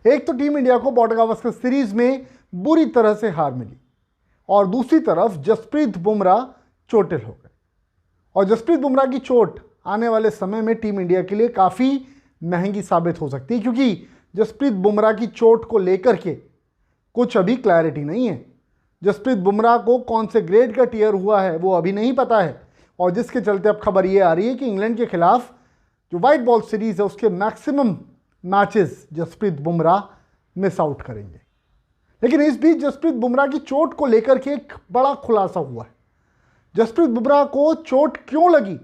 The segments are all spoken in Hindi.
एक तो टीम इंडिया को बॉर्डर गावस्कर सीरीज में बुरी तरह से हार मिली और दूसरी तरफ जसप्रीत बुमराह चोटिल हो गए। और जसप्रीत बुमराह की चोट आने वाले समय में टीम इंडिया के लिए काफ़ी महंगी साबित हो सकती है, क्योंकि जसप्रीत बुमराह की चोट को लेकर के कुछ अभी क्लैरिटी नहीं है। जसप्रीत बुमराह को कौन से ग्रेड का टीयर हुआ है वो अभी नहीं पता है, और जिसके चलते अब खबर ये आ रही है कि इंग्लैंड के खिलाफ जो वाइट बॉल सीरीज है उसके maximum matches Jasprit Bumrah miss out करेंगे। लेकिन इस बीच जसप्रीत बुमराह की चोट को लेकर के एक बड़ा खुलासा हुआ है। जसप्रीत बुमराह को चोट क्यों लगी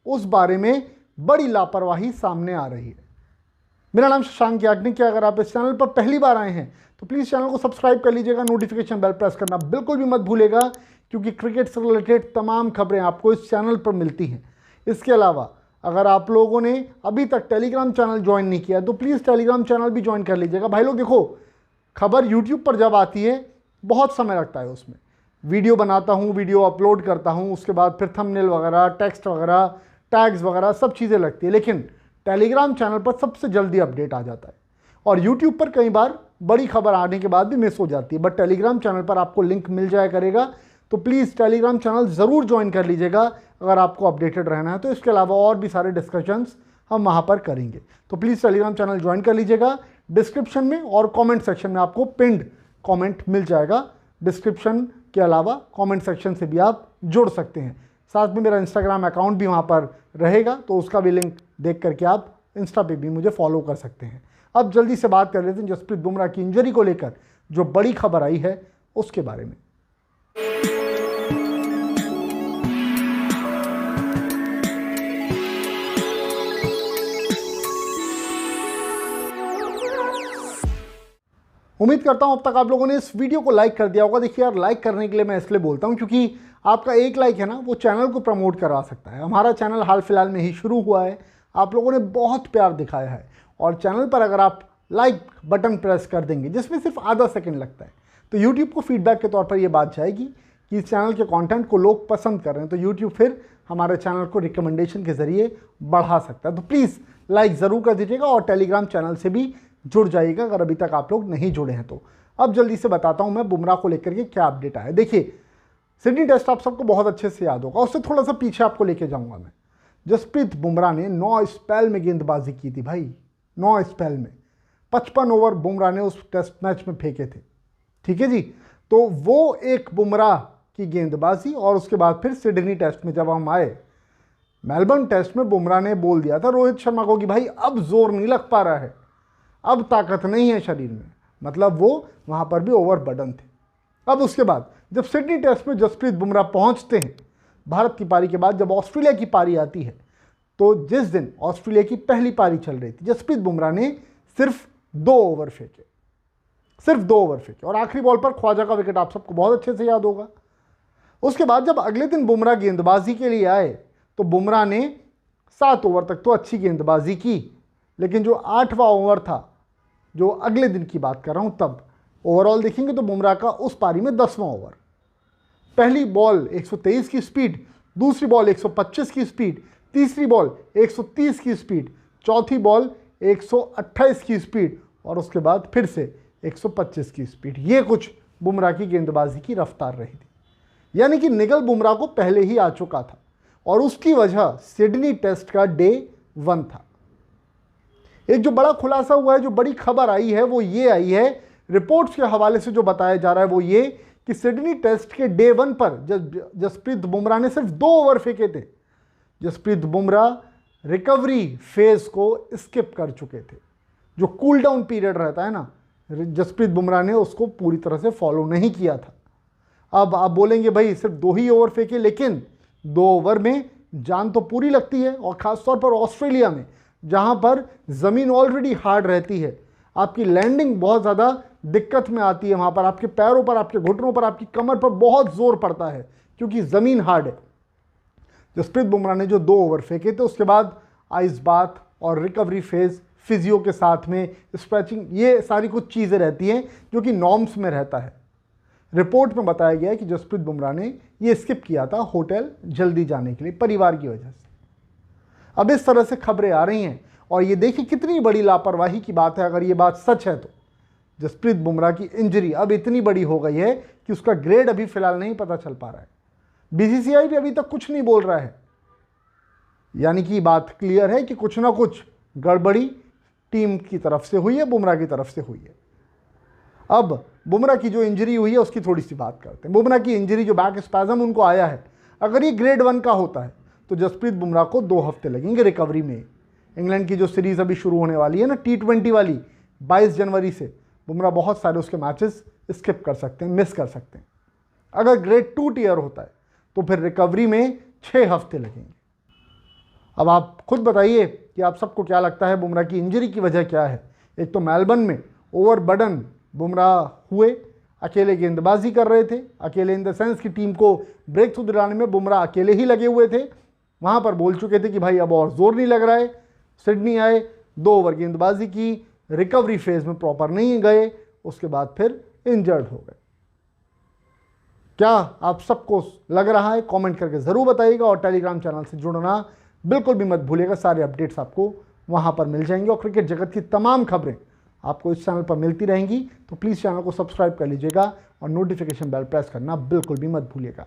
उस बारे में बड़ी लापरवाही सामने आ रही है। मेरा नाम शशांक याग्निक है। अगर आप इस चैनल पर पहली बार आए हैं तो प्लीज़ चैनल को सब्सक्राइब कर लीजिएगा, नोटिफिकेशन बेल प्रेस करना बिल्कुल भी मत भूलेगा, क्योंकि क्रिकेट से रिलेटेड तमाम खबरें आपको इस चैनल पर मिलती हैं। इसके अलावा अगर आप लोगों ने अभी तक टेलीग्राम चैनल ज्वाइन नहीं किया तो प्लीज़ टेलीग्राम चैनल भी ज्वाइन कर लीजिएगा। भाई लोग देखो, खबर यूट्यूब पर जब आती है बहुत समय लगता है, उसमें वीडियो बनाता हूँ, वीडियो अपलोड करता हूँ, उसके बाद फिर थंबनेल वगैरह, टेक्स्ट वगैरह, टैग्स वगैरह सब चीज़ें लगती है। लेकिन टेलीग्राम चैनल पर सबसे जल्दी अपडेट आ जाता है, और यूट्यूब पर कई बार बड़ी खबर आने के बाद भी मिस हो जाती है, बट टेलीग्राम चैनल पर आपको लिंक मिल जाया करेगा। तो प्लीज़ टेलीग्राम चैनल ज़रूर ज्वाइन कर लीजिएगा अगर आपको अपडेटेड रहना है। तो इसके अलावा और भी सारे डिस्कशंस हम वहाँ पर करेंगे, तो प्लीज़ टेलीग्राम चैनल ज्वाइन कर लीजिएगा। डिस्क्रिप्शन में और कमेंट सेक्शन में आपको पिंड कमेंट मिल जाएगा। डिस्क्रिप्शन के अलावा कमेंट सेक्शन से भी आप जुड़ सकते हैं। साथ में मेरा इंस्टाग्राम अकाउंट भी वहाँ पर रहेगा, तो उसका भी लिंक देख करके आप इंस्टा पे भी मुझे फॉलो कर सकते हैं। अब जल्दी से बात कर लेते हैं जसप्रीत बुमराह की इंजरी को लेकर जो बड़ी खबर आई है उसके बारे में। उम्मीद करता हूं अब तक आप लोगों ने इस वीडियो को लाइक कर दिया होगा। देखिए यार, लाइक करने के लिए मैं इसलिए बोलता हूं क्योंकि आपका एक लाइक है ना, वो चैनल को प्रमोट करवा सकता है। हमारा चैनल हाल फिलहाल में ही शुरू हुआ है, आप लोगों ने बहुत प्यार दिखाया है, और चैनल पर अगर आप लाइक बटन प्रेस कर देंगे जिसमें सिर्फ आधा सेकंड लगता है, तो यूट्यूब को फीडबैक के तौर पर ये बात जाएगी कि इस चैनल के कंटेंट को लोग पसंद कर रहे हैं, तो यूट्यूब फिर हमारे चैनल को रिकमेंडेशन के ज़रिए बढ़ा सकता है। तो प्लीज़ लाइक ज़रूर कर दीजिएगा और टेलीग्राम चैनल से भी जुड़ जाइएगा अगर अभी तक आप लोग नहीं जुड़े हैं तो। अब जल्दी से बताता हूं मैं बुमराह को लेकर के क्या अपडेट आया। देखिए, सिडनी टेस्ट आप सबको बहुत अच्छे से याद होगा, उससे थोड़ा सा पीछे आपको लेके जाऊंगा मैं। जसप्रीत बुमराह ने 9 स्पेल में गेंदबाजी की थी भाई, 9 स्पेल में 55 ओवर बुमराह ने उस टेस्ट मैच में फेंके थे। ठीक है जी, तो वो एक बुमराह की गेंदबाजी, और उसके बाद फिर सिडनी टेस्ट में जब हम आए, मेलबर्न टेस्ट में बुमराह ने बोल दिया था रोहित शर्मा को कि भाई अब जोर नहीं लग पा रहा है, अब ताकत नहीं है शरीर में, मतलब वो वहाँ पर भी ओवरबर्डन थे। अब उसके बाद जब सिडनी टेस्ट में जसप्रीत बुमराह पहुँचते हैं, भारत की पारी के बाद जब ऑस्ट्रेलिया की पारी आती है, तो जिस दिन ऑस्ट्रेलिया की पहली पारी चल रही थी, जसप्रीत बुमराह ने सिर्फ 2 ओवर फेंके, सिर्फ 2 ओवर फेंके, और आखिरी बॉल पर ख्वाजा का विकेट आप सबको बहुत अच्छे से याद होगा। उसके बाद जब अगले दिन बुमराह गेंदबाजी के लिए आए तो बुमराह ने 7 ओवर तक तो अच्छी गेंदबाजी की, लेकिन जो 8वां ओवर था, जो अगले दिन की बात कर रहा हूं, तब ओवरऑल देखेंगे तो बुमराह का उस पारी में 10वां ओवर, पहली बॉल 123 की स्पीड, दूसरी बॉल 125 की स्पीड, तीसरी बॉल 130 की स्पीड, चौथी बॉल 128 की स्पीड, और उसके बाद फिर से 125 की स्पीड। ये कुछ बुमराह की गेंदबाजी की रफ्तार रही थी, यानी कि निगल बुमराह को पहले ही आ चुका था, और उसकी वजह सिडनी टेस्ट का डे 1 था। एक जो बड़ा खुलासा हुआ है, जो बड़ी खबर आई है, वो ये आई है, रिपोर्ट्स के हवाले से जो बताया जा रहा है वो ये कि सिडनी टेस्ट के डे 1 पर जसप्रीत बुमराह ने सिर्फ 2 ओवर फेंके थे। जसप्रीत बुमराह रिकवरी फेज को स्किप कर चुके थे। जो कूल डाउन पीरियड रहता है ना, जसप्रीत बुमराह ने उसको पूरी तरह से फॉलो नहीं किया था। अब आप बोलेंगे भाई सिर्फ 2 ही ओवर फेंके, लेकिन 2 ओवर में जान तो पूरी लगती है, और ख़ासतौर पर ऑस्ट्रेलिया में जहां पर ज़मीन ऑलरेडी हार्ड रहती है, आपकी लैंडिंग बहुत ज़्यादा दिक्कत में आती है, वहां पर आपके पैरों पर, आपके घुटनों पर, आपकी कमर पर बहुत जोर पड़ता है क्योंकि ज़मीन हार्ड है। जसप्रीत बुमराह ने जो 2 ओवर फेंके थे, उसके बाद आइस बाथ और रिकवरी फेज, फिजियो के साथ में स्ट्रेचिंग, ये सारी कुछ चीज़ें रहती हैं जो कि नॉर्म्स में रहता है। रिपोर्ट में बताया गया है कि जसप्रीत बुमराह ने ये स्किप किया था होटल जल्दी जाने के लिए परिवार की वजह से। अब इस तरह से खबरें आ रही हैं, और ये देखिए कितनी बड़ी लापरवाही की बात है अगर ये बात सच है तो। जसप्रीत बुमराह की इंजरी अब इतनी बड़ी हो गई है कि उसका ग्रेड अभी फिलहाल नहीं पता चल पा रहा है। बीसीसीआई भी अभी तक कुछ नहीं बोल रहा है, यानी कि बात क्लियर है कि कुछ ना कुछ गड़बड़ी टीम की तरफ से हुई है, बुमराह की तरफ से हुई है। अब बुमराह की जो इंजरी हुई है उसकी थोड़ी सी बात करते हैं। बुमराह की इंजरी जो बैक स्पैज़म उनको आया है, अगर ये ग्रेड 1 का होता है तो जसप्रीत बुमराह को 2 हफ्ते लगेंगे रिकवरी में। इंग्लैंड की जो सीरीज़ अभी शुरू होने वाली है ना T20 वाली 22 जनवरी से, बुमराह बहुत सारे उसके मैचेस स्किप कर सकते हैं, मिस कर सकते हैं। अगर ग्रेड 2 टीयर होता है तो फिर रिकवरी में 6 हफ्ते लगेंगे। अब आप खुद बताइए कि आप सबको क्या लगता है बुमराह की इंजरी की वजह क्या है। एक तो मेलबर्न में ओवरबर्डन बुमराह हुए, अकेले गेंदबाजी कर रहे थे, अकेले इन द सेंस की टीम को ब्रेक थ्रू दिलाने में बुमराह अकेले ही लगे हुए थे। वहाँ पर बोल चुके थे कि भाई अब और जोर नहीं लग रहा है। सिडनी आए, 2 ओवर गेंदबाजी की, रिकवरी फेज में प्रॉपर नहीं गए, उसके बाद फिर इंजर्ड हो गए। क्या आप सबको लग रहा है? कमेंट करके ज़रूर बताइएगा और टेलीग्राम चैनल से जुड़ना बिल्कुल भी मत भूलिएगा। सारे अपडेट्स आपको वहाँ पर मिल जाएंगे और क्रिकेट जगत की तमाम खबरें आपको इस चैनल पर मिलती रहेंगी। तो प्लीज़ चैनल को सब्सक्राइब कर लीजिएगा और नोटिफिकेशन बेल प्रेस करना बिल्कुल भी मत भूलिएगा।